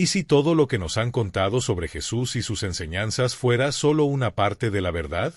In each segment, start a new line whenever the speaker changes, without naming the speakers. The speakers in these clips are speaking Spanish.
¿Y si todo lo que nos han contado sobre Jesús y sus enseñanzas fuera solo una parte de la verdad?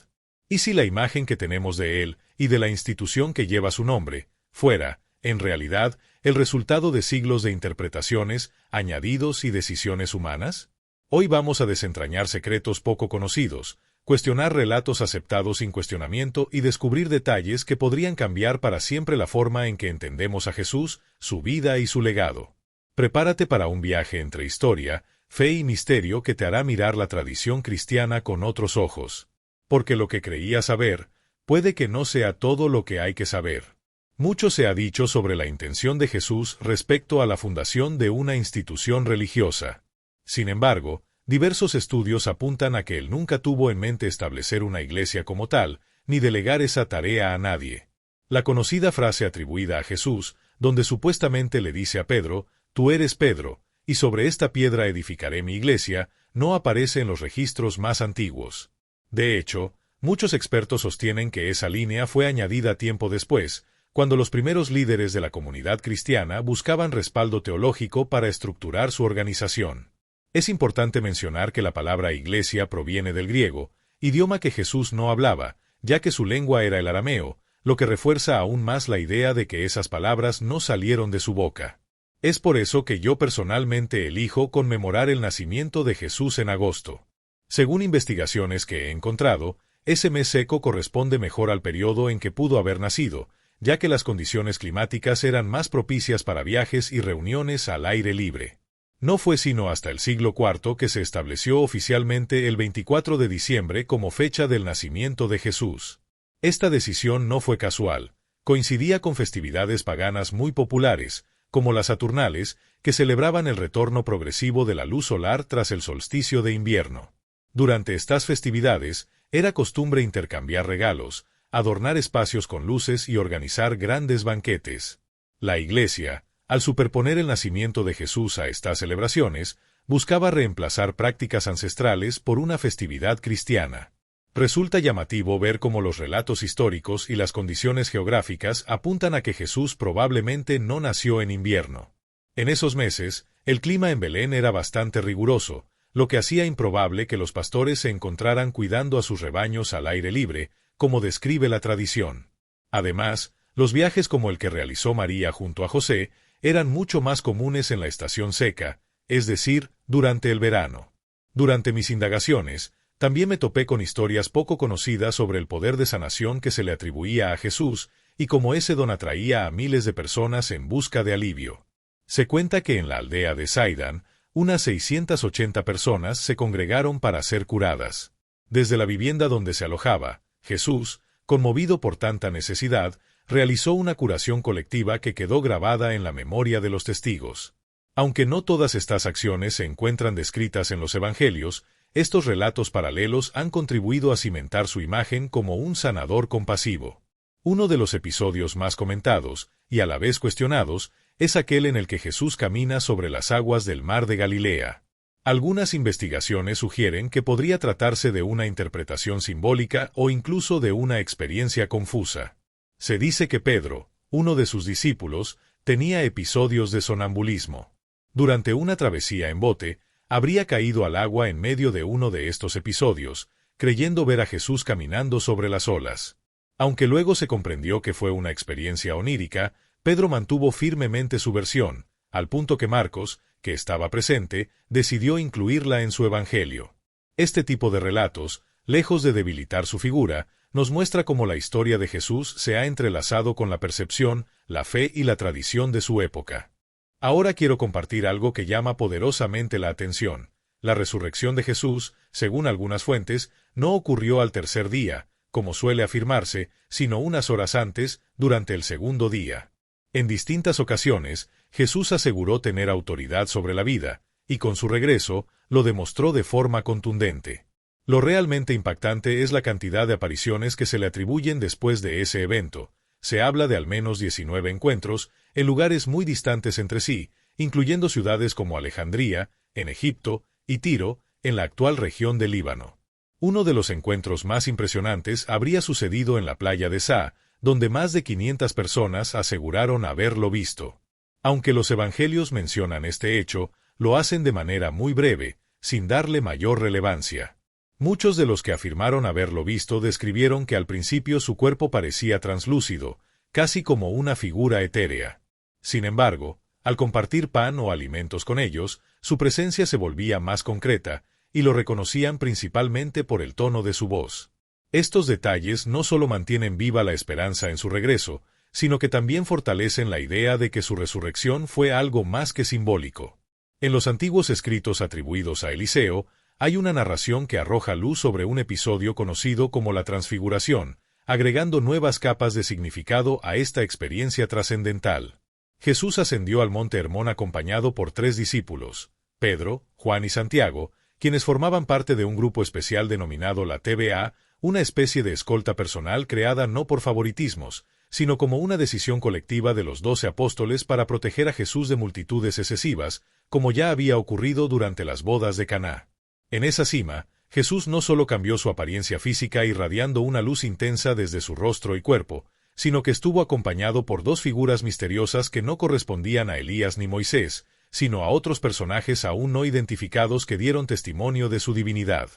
¿Y si la imagen que tenemos de él y de la institución que lleva su nombre fuera, en realidad, el resultado de siglos de interpretaciones, añadidos y decisiones humanas? Hoy vamos a desentrañar secretos poco conocidos, cuestionar relatos aceptados sin cuestionamiento y descubrir detalles que podrían cambiar para siempre la forma en que entendemos a Jesús, su vida y su legado. Prepárate para un viaje entre historia, fe y misterio que te hará mirar la tradición cristiana con otros ojos. Porque lo que creías saber, puede que no sea todo lo que hay que saber. Mucho se ha dicho sobre la intención de Jesús respecto a la fundación de una institución religiosa. Sin embargo, diversos estudios apuntan a que él nunca tuvo en mente establecer una iglesia como tal, ni delegar esa tarea a nadie. La conocida frase atribuida a Jesús, donde supuestamente le dice a Pedro, «Tú eres Pedro, y sobre esta piedra edificaré mi iglesia», no aparece en los registros más antiguos. De hecho, muchos expertos sostienen que esa línea fue añadida tiempo después, cuando los primeros líderes de la comunidad cristiana buscaban respaldo teológico para estructurar su organización. Es importante mencionar que la palabra iglesia proviene del griego, idioma que Jesús no hablaba, ya que su lengua era el arameo, lo que refuerza aún más la idea de que esas palabras no salieron de su boca. Es por eso que yo personalmente elijo conmemorar el nacimiento de Jesús en agosto. Según investigaciones que he encontrado, ese mes seco corresponde mejor al periodo en que pudo haber nacido, ya que las condiciones climáticas eran más propicias para viajes y reuniones al aire libre. No fue sino hasta el siglo IV que se estableció oficialmente el 24 de diciembre como fecha del nacimiento de Jesús. Esta decisión no fue casual, coincidía con festividades paganas muy populares, como las Saturnales, que celebraban el retorno progresivo de la luz solar tras el solsticio de invierno. Durante estas festividades, era costumbre intercambiar regalos, adornar espacios con luces y organizar grandes banquetes. La Iglesia, al superponer el nacimiento de Jesús a estas celebraciones, buscaba reemplazar prácticas ancestrales por una festividad cristiana. Resulta llamativo ver cómo los relatos históricos y las condiciones geográficas apuntan a que Jesús probablemente no nació en invierno. En esos meses, el clima en Belén era bastante riguroso, lo que hacía improbable que los pastores se encontraran cuidando a sus rebaños al aire libre, como describe la tradición. Además, los viajes como el que realizó María junto a José eran mucho más comunes en la estación seca, es decir, durante el verano. Durante mis indagaciones, también me topé con historias poco conocidas sobre el poder de sanación que se le atribuía a Jesús y cómo ese don atraía a miles de personas en busca de alivio. Se cuenta que en la aldea de Sidán, unas 680 personas se congregaron para ser curadas. Desde la vivienda donde se alojaba, Jesús, conmovido por tanta necesidad, realizó una curación colectiva que quedó grabada en la memoria de los testigos. Aunque no todas estas acciones se encuentran descritas en los evangelios, estos relatos paralelos han contribuido a cimentar su imagen como un sanador compasivo. Uno de los episodios más comentados, y a la vez cuestionados, es aquel en el que Jesús camina sobre las aguas del mar de Galilea. Algunas investigaciones sugieren que podría tratarse de una interpretación simbólica o incluso de una experiencia confusa. Se dice que Pedro, uno de sus discípulos, tenía episodios de sonambulismo. Durante una travesía en bote, habría caído al agua en medio de uno de estos episodios, creyendo ver a Jesús caminando sobre las olas. Aunque luego se comprendió que fue una experiencia onírica, Pedro mantuvo firmemente su versión, al punto que Marcos, que estaba presente, decidió incluirla en su evangelio. Este tipo de relatos, lejos de debilitar su figura, nos muestra cómo la historia de Jesús se ha entrelazado con la percepción, la fe y la tradición de su época. Ahora quiero compartir algo que llama poderosamente la atención. La resurrección de Jesús, según algunas fuentes, no ocurrió al tercer día, como suele afirmarse, sino unas horas antes, durante el segundo día. En distintas ocasiones, Jesús aseguró tener autoridad sobre la vida, y con su regreso, lo demostró de forma contundente. Lo realmente impactante es la cantidad de apariciones que se le atribuyen después de ese evento. Se habla de al menos 19 encuentros, en lugares muy distantes entre sí, incluyendo ciudades como Alejandría, en Egipto, y Tiro, en la actual región del Líbano. Uno de los encuentros más impresionantes habría sucedido en la playa de Sa, donde más de 500 personas aseguraron haberlo visto. Aunque los evangelios mencionan este hecho, lo hacen de manera muy breve, sin darle mayor relevancia. Muchos de los que afirmaron haberlo visto describieron que al principio su cuerpo parecía translúcido, casi como una figura etérea. Sin embargo, al compartir pan o alimentos con ellos, su presencia se volvía más concreta, y lo reconocían principalmente por el tono de su voz. Estos detalles no solo mantienen viva la esperanza en su regreso, sino que también fortalecen la idea de que su resurrección fue algo más que simbólico. En los antiguos escritos atribuidos a Eliseo, hay una narración que arroja luz sobre un episodio conocido como la Transfiguración, agregando nuevas capas de significado a esta experiencia trascendental. Jesús ascendió al monte Hermón acompañado por 3 discípulos, Pedro, Juan y Santiago, quienes formaban parte de un grupo especial denominado la TVA, una especie de escolta personal creada no por favoritismos, sino como una decisión colectiva de los 12 apóstoles para proteger a Jesús de multitudes excesivas, como ya había ocurrido durante las bodas de Caná. En esa cima, Jesús no solo cambió su apariencia física irradiando una luz intensa desde su rostro y cuerpo, sino que estuvo acompañado por 2 figuras misteriosas que no correspondían a Elías ni Moisés, sino a otros personajes aún no identificados que dieron testimonio de su divinidad.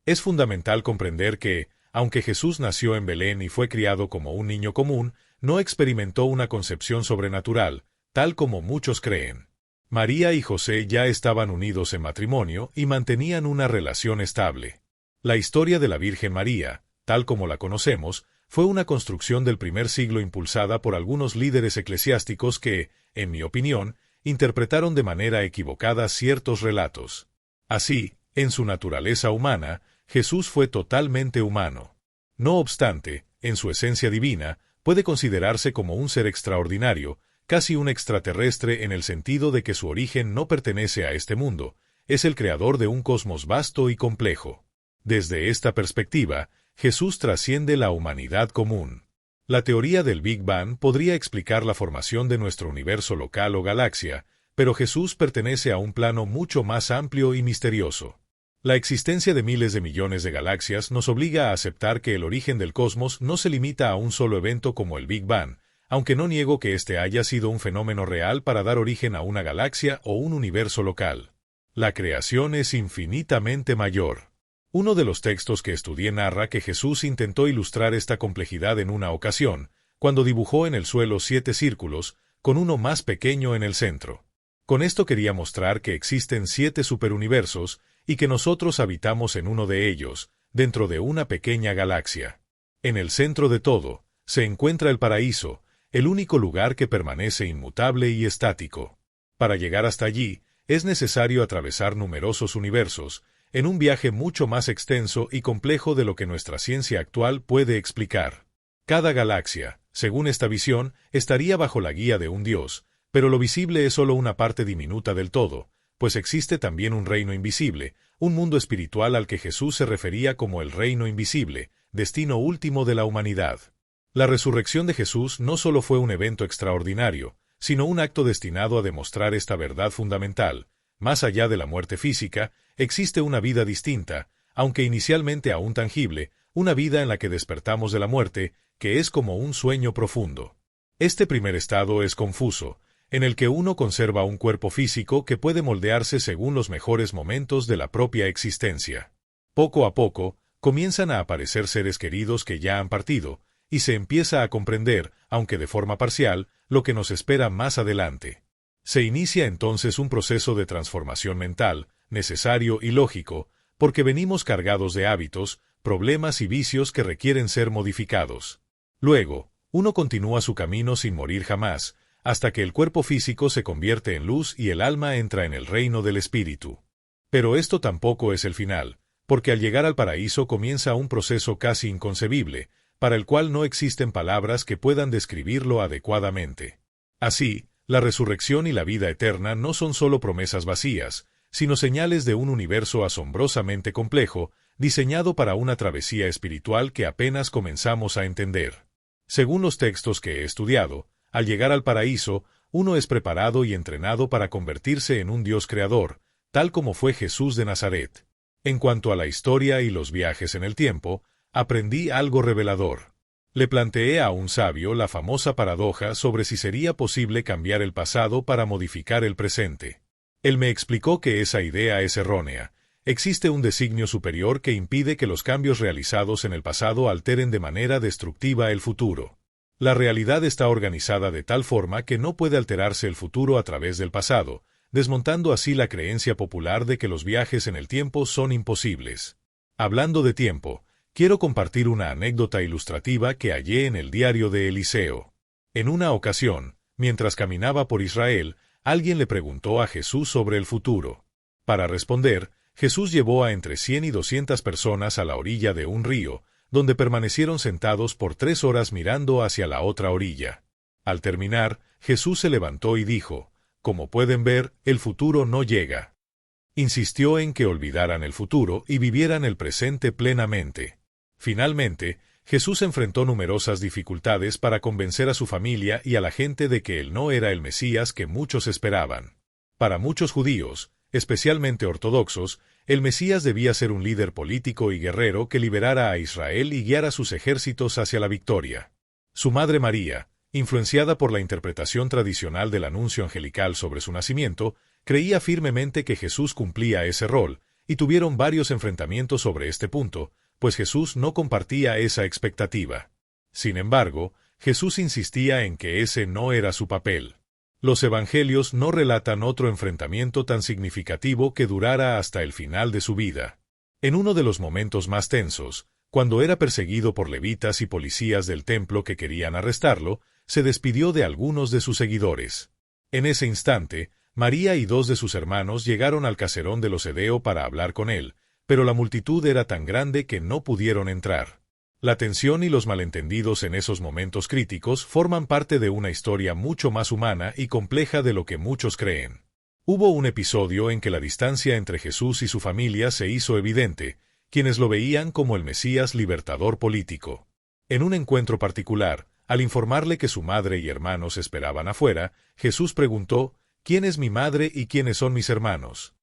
Es fundamental comprender que, aunque Jesús nació en Belén y fue criado como un niño común, no experimentó una concepción sobrenatural, tal como muchos creen. María y José ya estaban unidos en matrimonio y mantenían una relación estable. La historia de la Virgen María, tal como la conocemos, fue una construcción del primer siglo impulsada por algunos líderes eclesiásticos que, en mi opinión, interpretaron de manera equivocada ciertos relatos. Así, en su naturaleza humana, Jesús fue totalmente humano. No obstante, en su esencia divina, puede considerarse como un ser extraordinario, casi un extraterrestre en el sentido de que su origen no pertenece a este mundo, es el creador de un cosmos vasto y complejo. Desde esta perspectiva, Jesús trasciende la humanidad común. La teoría del Big Bang podría explicar la formación de nuestro universo local o galaxia, pero Jesús pertenece a un plano mucho más amplio y misterioso. La existencia de miles de millones de galaxias nos obliga a aceptar que el origen del cosmos no se limita a un solo evento como el Big Bang, aunque no niego que este haya sido un fenómeno real para dar origen a una galaxia o un universo local. La creación es infinitamente mayor. Uno de los textos que estudié narra que Jesús intentó ilustrar esta complejidad en una ocasión, cuando dibujó en el suelo 7 círculos, con uno más pequeño en el centro. Con esto quería mostrar que existen 7 superuniversos y que nosotros habitamos en uno de ellos, dentro de una pequeña galaxia. En el centro de todo, se encuentra el paraíso, el único lugar que permanece inmutable y estático. Para llegar hasta allí, es necesario atravesar numerosos universos, en un viaje mucho más extenso y complejo de lo que nuestra ciencia actual puede explicar. Cada galaxia, según esta visión, estaría bajo la guía de un dios, pero lo visible es solo una parte diminuta del todo, pues existe también un reino invisible, un mundo espiritual al que Jesús se refería como el reino invisible, destino último de la humanidad. La resurrección de Jesús no solo fue un evento extraordinario, sino un acto destinado a demostrar esta verdad fundamental. Más allá de la muerte física, existe una vida distinta, aunque inicialmente aún tangible, una vida en la que despertamos de la muerte, que es como un sueño profundo. Este primer estado es confuso, en el que uno conserva un cuerpo físico que puede moldearse según los mejores momentos de la propia existencia. Poco a poco, comienzan a aparecer seres queridos que ya han partido, y se empieza a comprender, aunque de forma parcial, lo que nos espera más adelante. Se inicia entonces un proceso de transformación mental, necesario y lógico, porque venimos cargados de hábitos, problemas y vicios que requieren ser modificados. Luego, uno continúa su camino sin morir jamás, hasta que el cuerpo físico se convierte en luz y el alma entra en el reino del espíritu. Pero esto tampoco es el final, porque al llegar al paraíso comienza un proceso casi inconcebible, para el cual no existen palabras que puedan describirlo adecuadamente. Así, la resurrección y la vida eterna no son solo promesas vacías, sino señales de un universo asombrosamente complejo, diseñado para una travesía espiritual que apenas comenzamos a entender. Según los textos que he estudiado, al llegar al paraíso, uno es preparado y entrenado para convertirse en un Dios creador, tal como fue Jesús de Nazaret. En cuanto a la historia y los viajes en el tiempo, aprendí algo revelador. Le planteé a un sabio la famosa paradoja sobre si sería posible cambiar el pasado para modificar el presente. Él me explicó que esa idea es errónea. Existe un designio superior que impide que los cambios realizados en el pasado alteren de manera destructiva el futuro. La realidad está organizada de tal forma que no puede alterarse el futuro a través del pasado, desmontando así la creencia popular de que los viajes en el tiempo son imposibles. Hablando de tiempo, quiero compartir una anécdota ilustrativa que hallé en el diario de Eliseo. En una ocasión, mientras caminaba por Israel, alguien le preguntó a Jesús sobre el futuro. Para responder, Jesús llevó a entre 100 y 200 personas a la orilla de un río, donde permanecieron sentados por 3 horas mirando hacia la otra orilla. Al terminar, Jesús se levantó y dijo: «Como pueden ver, el futuro no llega». Insistió en que olvidaran el futuro y vivieran el presente plenamente. Finalmente, Jesús enfrentó numerosas dificultades para convencer a su familia y a la gente de que él no era el Mesías que muchos esperaban. Para muchos judíos, especialmente ortodoxos, el Mesías debía ser un líder político y guerrero que liberara a Israel y guiara sus ejércitos hacia la victoria. Su madre María, influenciada por la interpretación tradicional del anuncio angelical sobre su nacimiento, creía firmemente que Jesús cumplía ese rol, y tuvieron varios enfrentamientos sobre este punto, pues Jesús no compartía esa expectativa. Sin embargo, Jesús insistía en que ese no era su papel. Los evangelios no relatan otro enfrentamiento tan significativo que durara hasta el final de su vida. En uno de los momentos más tensos, cuando era perseguido por levitas y policías del templo que querían arrestarlo, se despidió de algunos de sus seguidores. En ese instante, María y 2 de sus hermanos llegaron al caserón de los Edeo para hablar con él, pero la multitud era tan grande que no pudieron entrar. La tensión y los malentendidos en esos momentos críticos forman parte de una historia mucho más humana y compleja de lo que muchos creen. Hubo un episodio en que la distancia entre Jesús y su familia se hizo evidente, quienes lo veían como el Mesías libertador político. En un encuentro particular, al informarle que su madre y hermanos esperaban afuera, Jesús preguntó: «¿Quién es mi madre y quiénes son mis hermanos?».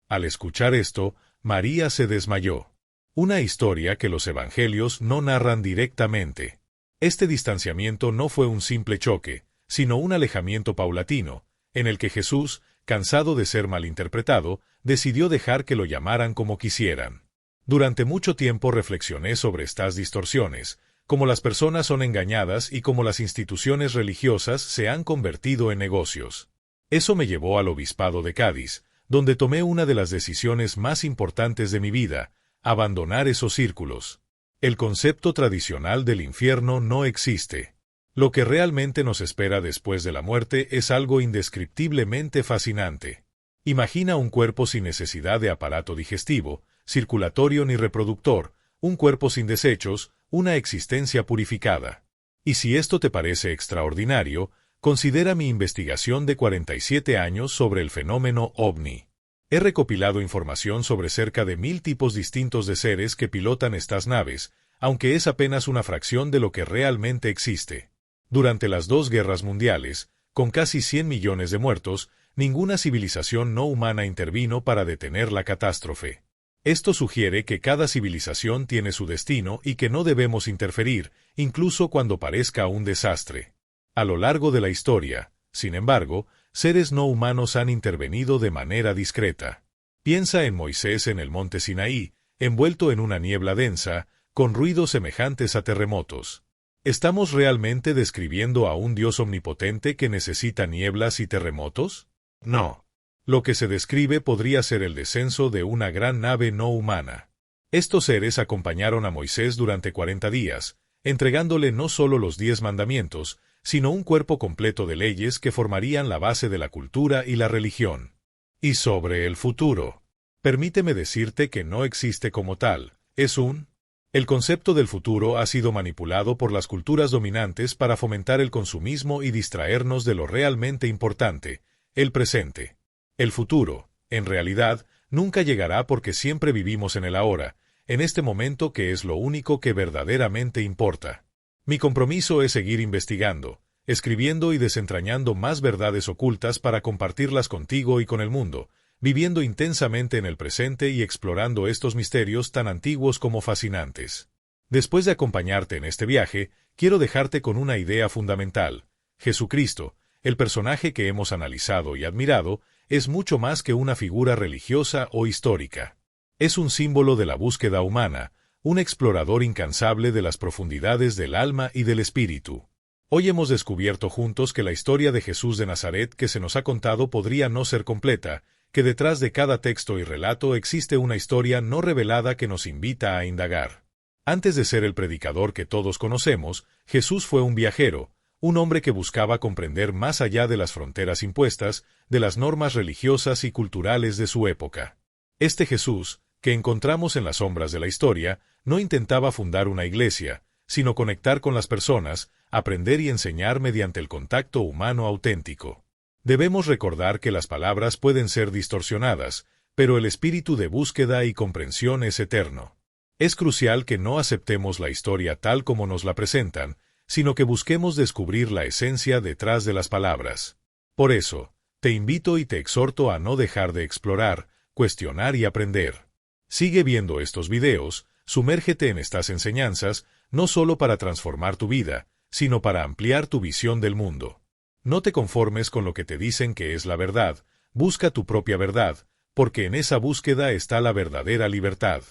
Al escuchar esto, María se desmayó. Una historia que los evangelios no narran directamente. Este distanciamiento no fue un simple choque, sino un alejamiento paulatino, en el que Jesús, cansado de ser malinterpretado, decidió dejar que lo llamaran como quisieran. Durante mucho tiempo reflexioné sobre estas distorsiones, cómo las personas son engañadas y cómo las instituciones religiosas se han convertido en negocios. Eso me llevó al obispado de Cádiz, donde tomé una de las decisiones más importantes de mi vida: abandonar esos círculos. El concepto tradicional del infierno no existe. Lo que realmente nos espera después de la muerte es algo indescriptiblemente fascinante. Imagina un cuerpo sin necesidad de aparato digestivo, circulatorio ni reproductor, un cuerpo sin desechos, una existencia purificada. Y si esto te parece extraordinario, considera mi investigación de 47 años sobre el fenómeno OVNI. He recopilado información sobre cerca de 1000 tipos distintos de seres que pilotan estas naves, aunque es apenas una fracción de lo que realmente existe. Durante las 2 guerras mundiales, con casi 100 millones de muertos, ninguna civilización no humana intervino para detener la catástrofe. Esto sugiere que cada civilización tiene su destino y que no debemos interferir, incluso cuando parezca un desastre. A lo largo de la historia, sin embargo, seres no humanos han intervenido de manera discreta. Piensa en Moisés en el monte Sinaí, envuelto en una niebla densa, con ruidos semejantes a terremotos. ¿Estamos realmente describiendo a un Dios omnipotente que necesita nieblas y terremotos? No. Lo que se describe podría ser el descenso de una gran nave no humana. Estos seres acompañaron a Moisés durante 40 días, entregándole no solo los 10 mandamientos, sino un cuerpo completo de leyes que formarían la base de la cultura y la religión. Y sobre el futuro, permíteme decirte que no existe como tal, El concepto del futuro ha sido manipulado por las culturas dominantes para fomentar el consumismo y distraernos de lo realmente importante, el presente. El futuro, en realidad, nunca llegará porque siempre vivimos en el ahora, en este momento que es lo único que verdaderamente importa. Mi compromiso es seguir investigando, escribiendo y desentrañando más verdades ocultas para compartirlas contigo y con el mundo, viviendo intensamente en el presente y explorando estos misterios tan antiguos como fascinantes. Después de acompañarte en este viaje, quiero dejarte con una idea fundamental. Jesucristo, el personaje que hemos analizado y admirado, es mucho más que una figura religiosa o histórica. Es un símbolo de la búsqueda humana, un explorador incansable de las profundidades del alma y del espíritu. Hoy hemos descubierto juntos que la historia de Jesús de Nazaret que se nos ha contado podría no ser completa, que detrás de cada texto y relato existe una historia no revelada que nos invita a indagar. Antes de ser el predicador que todos conocemos, Jesús fue un viajero, un hombre que buscaba comprender más allá de las fronteras impuestas, de las normas religiosas y culturales de su época. Este Jesús, que encontramos en las sombras de la historia, no intentaba fundar una iglesia, sino conectar con las personas, aprender y enseñar mediante el contacto humano auténtico. Debemos recordar que las palabras pueden ser distorsionadas, pero el espíritu de búsqueda y comprensión es eterno. Es crucial que no aceptemos la historia tal como nos la presentan, sino que busquemos descubrir la esencia detrás de las palabras. Por eso, te invito y te exhorto a no dejar de explorar, cuestionar y aprender. Sigue viendo estos videos, sumérgete en estas enseñanzas, no solo para transformar tu vida, sino para ampliar tu visión del mundo. No te conformes con lo que te dicen que es la verdad, busca tu propia verdad, porque en esa búsqueda está la verdadera libertad.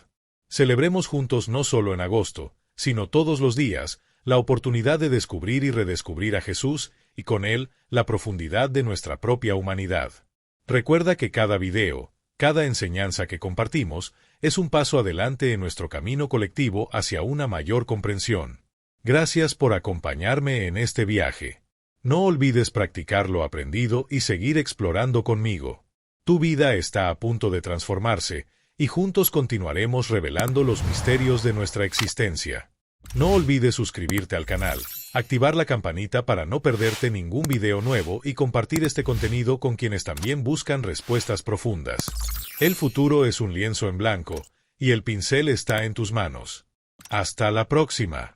Celebremos juntos no solo en agosto, sino todos los días, la oportunidad de descubrir y redescubrir a Jesús, y con él, la profundidad de nuestra propia humanidad. Recuerda que cada video, cada enseñanza que compartimos, es un paso adelante en nuestro camino colectivo hacia una mayor comprensión. Gracias por acompañarme en este viaje. No olvides practicar lo aprendido y seguir explorando conmigo. Tu vida está a punto de transformarse, y juntos continuaremos revelando los misterios de nuestra existencia. No olvides suscribirte al canal, activar la campanita para no perderte ningún video nuevo y compartir este contenido con quienes también buscan respuestas profundas. El futuro es un lienzo en blanco, y el pincel está en tus manos. Hasta la próxima.